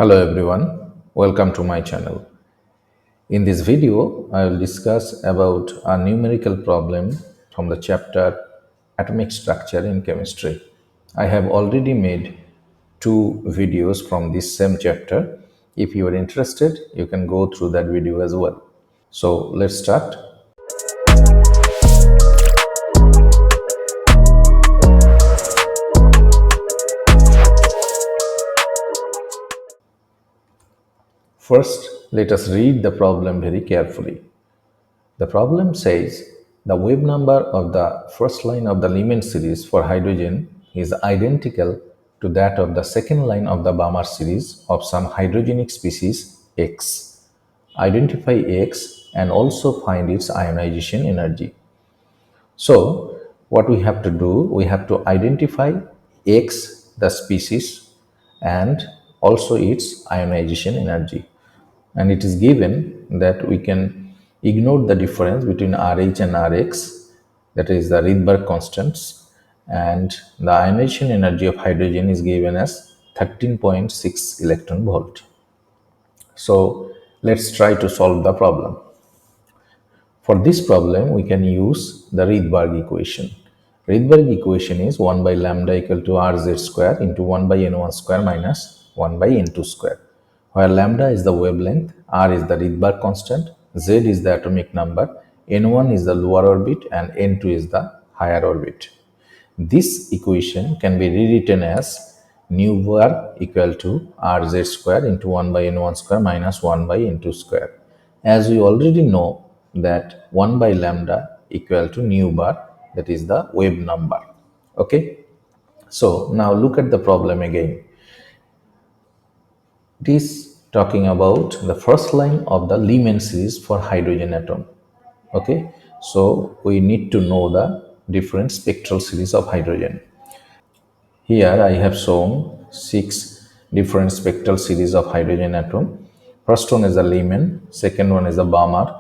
Hello everyone, welcome to my channel. In this video, I will discuss about a numerical problem from the chapter Atomic Structure in Chemistry. I have already made two videos from this same chapter. If you are interested, you can go through that video as well. So let's start. First, let us read the problem very carefully. The problem says the wave number of the first line of the Lyman series for hydrogen is identical to that of the second line of the Balmer series of some hydrogenic species X. Identify X and also find its ionization energy. So, what we have to do, we have to identify X, the species, and also its ionization energy. And it is given that we can ignore the difference between RH and Rx, that is the Rydberg constants, and the ionization energy of hydrogen is given as 13.6 electron volt. So let's try to solve the problem. For this problem, we can use the Rydberg equation. Rydberg equation is 1 by lambda equal to Rz square into 1 by n1 square minus 1 by n2 square, where lambda is the wavelength, R is the Rydberg constant, Z is the atomic number, n1 is the lower orbit, and n2 is the higher orbit. This equation can be rewritten as nu bar equal to Rz square into 1 by n1 square minus 1 by n2 square. As we already know that 1 by lambda equal to nu bar, that is the wave number. Okay. So now look at the problem again. It is talking about the first line of the Lyman series for hydrogen atom. Okay. So we need to know the different spectral series of hydrogen. Here I have shown 6 different spectral series of hydrogen atom. First one is the Lyman, second one is the Balmer,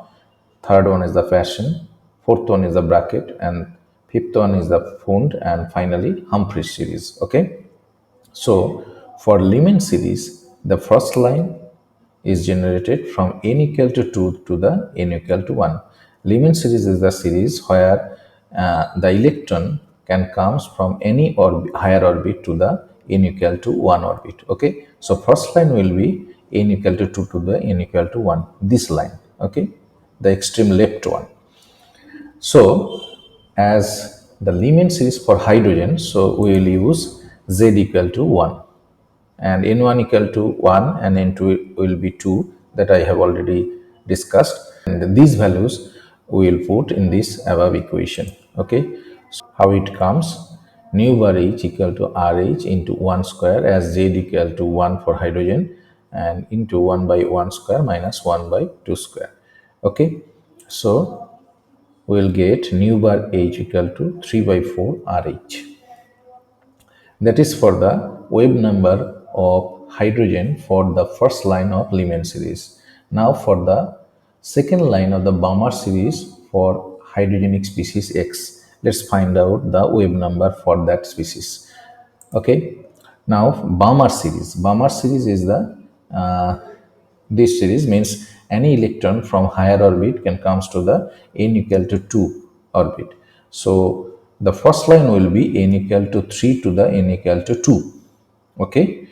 third one is the Fashion, fourth one is the Brackett, and fifth one is the Fund, and finally Humphreys series. Okay. So for Lyman series, the first line is generated from n equal to 2 to the n equal to 1. Lyman series is the series where the electron can comes from any higher orbit to the n equal to 1 orbit. Okay, so first line will be n equal to 2 to the n equal to 1. This line, okay, the extreme left one. So as the Lyman series for hydrogen, so we will use Z equal to 1 and n1 equal to 1 and n2 will be 2, that I have already discussed, and these values we will put in this above equation. Okay, so how it comes: nu bar h equal to rh into 1 square as z equal to 1 for hydrogen and into 1 by 1 square minus 1 by 2 square. Okay, so we will get nu bar h equal to 3 by 4 rh. That is for the wave number of hydrogen for the first line of Lyman series. Now for the second line of the Balmer series for hydrogenic species X, let's find out the wave number for that species. Okay, now Balmer series is the this series means any electron from higher orbit can comes to the n equal to 2 orbit. So the first line will be n equal to 3 to the n equal to 2. Okay,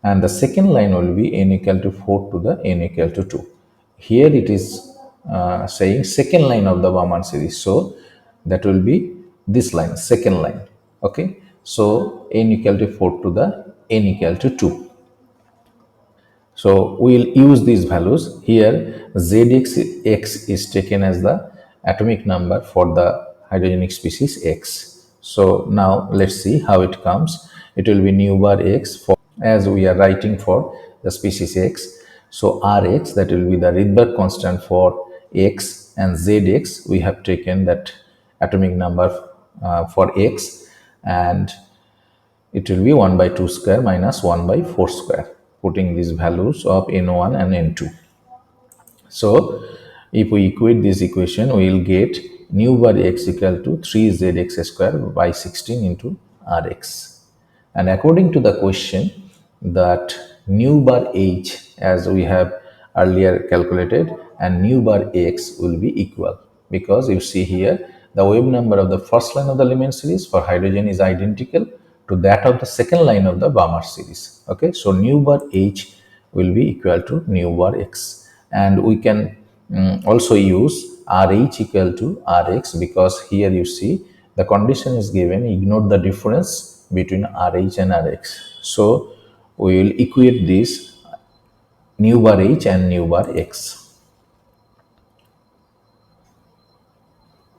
and the second line will be n equal to 4 to the n equal to 2. Here it is saying second line of the Balmer series, so that will be this line, second line. Okay, so n equal to 4 to the n equal to 2. So we will use these values. Here Zx is taken as the atomic number for the hydrogenic species X. So now let's see how it comes. It will be nu bar X for, as we are writing for the species X. So Rx, that will be the Rydberg constant for X, and Zx we have taken that atomic number for X, and it will be 1 by 2 square minus 1 by 4 square, putting these values of n1 and n2. So if we equate this equation, we will get nu bar x equal to 3zx square by 16 into rx. And according to the question, that nu bar h, as we have earlier calculated, and nu bar x will be equal, because you see here the wave number of the first line of the element series for hydrogen is identical to that of the second line of the Balmer series. Okay, so nu bar h will be equal to nu bar x, and we can also use RH equal to Rx, because here you see the condition is given, ignore the difference between RH and Rx. So we will equate this nu bar h and nu bar x.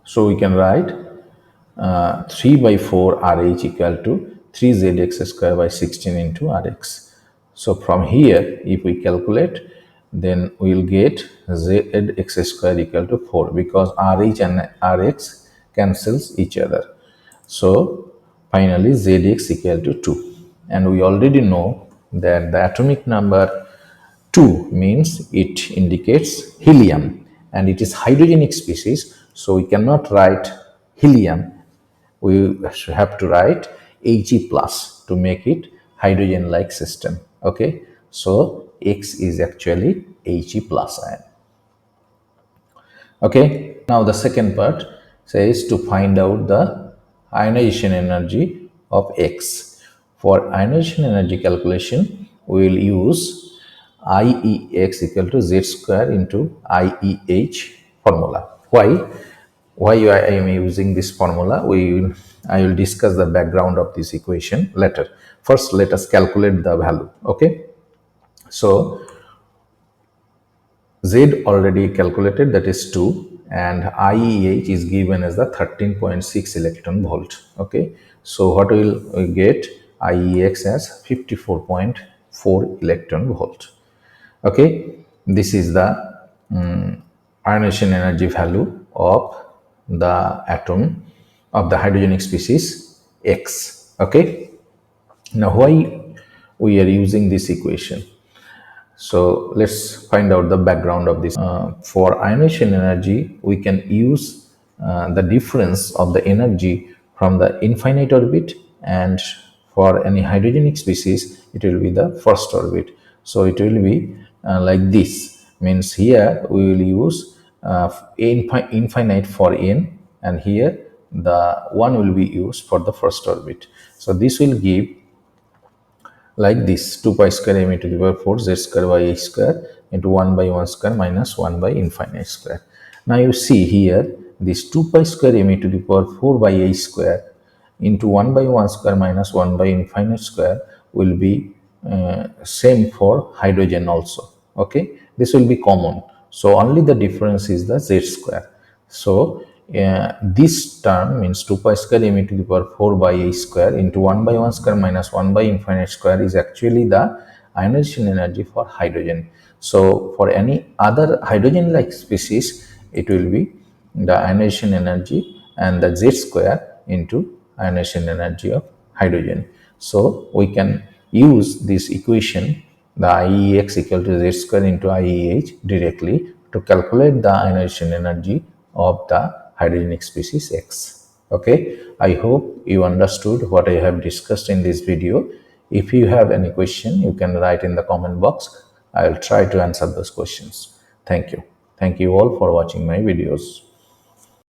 So we can write 3 by 4 RH equal to 3zx square by 16 into Rx. So from here, if we calculate, then we will get zx square equal to 4, because RH and Rx cancels each other. So finally, zx equal to 2. And we already know that the atomic number 2 means it indicates helium, and it is hydrogenic species, so we cannot write helium, we have to write He plus to make it hydrogen like system. Okay, so X is actually He plus ion. Okay, now the second part says to find out the ionization energy of X. For ionization energy calculation, we will use IEX equal to Z square into IEH formula. Why? Why I am using this formula? I will discuss the background of this equation later. First, let us calculate the value. Okay, so Z already calculated, that is 2, and IEH is given as the 13.6 electron volt. Okay, so what will we get? IEX as 54.4 electron volt. Okay, this is the ionization energy value of the atom of the hydrogenic species X. Okay, now why we are using this equation? So let's find out the background of this. For ionization energy, we can use the difference of the energy from the infinite orbit, and for any hydrogenic species, it will be the first orbit. So it will be like this. Means here we will use infinite for n, and here the 1 will be used for the first orbit. So this will give like this: 2 pi square m to the power 4 z square by h square into 1 by 1 square minus 1 by infinite square. Now you see here, this 2 pi square m to the power 4 by h square into 1 by 1 square minus 1 by infinite square will be same for hydrogen also. Okay, this will be common, so only the difference is the z square. So this term means 2 pi square m to the power 4 by a square into 1 by 1 square minus 1 by infinite square is actually the ionization energy for hydrogen. So for any other hydrogen like species, it will be the ionization energy and the z square into ionization energy of hydrogen. So we can use this equation, the IEX equal to z square into IEH, directly to calculate the ionization energy of the hydrogenic species X. Okay, I hope you understood what I have discussed in this video. If you have any question, you can write in the comment box. I will try to answer those questions. Thank you. Thank you all for watching my videos.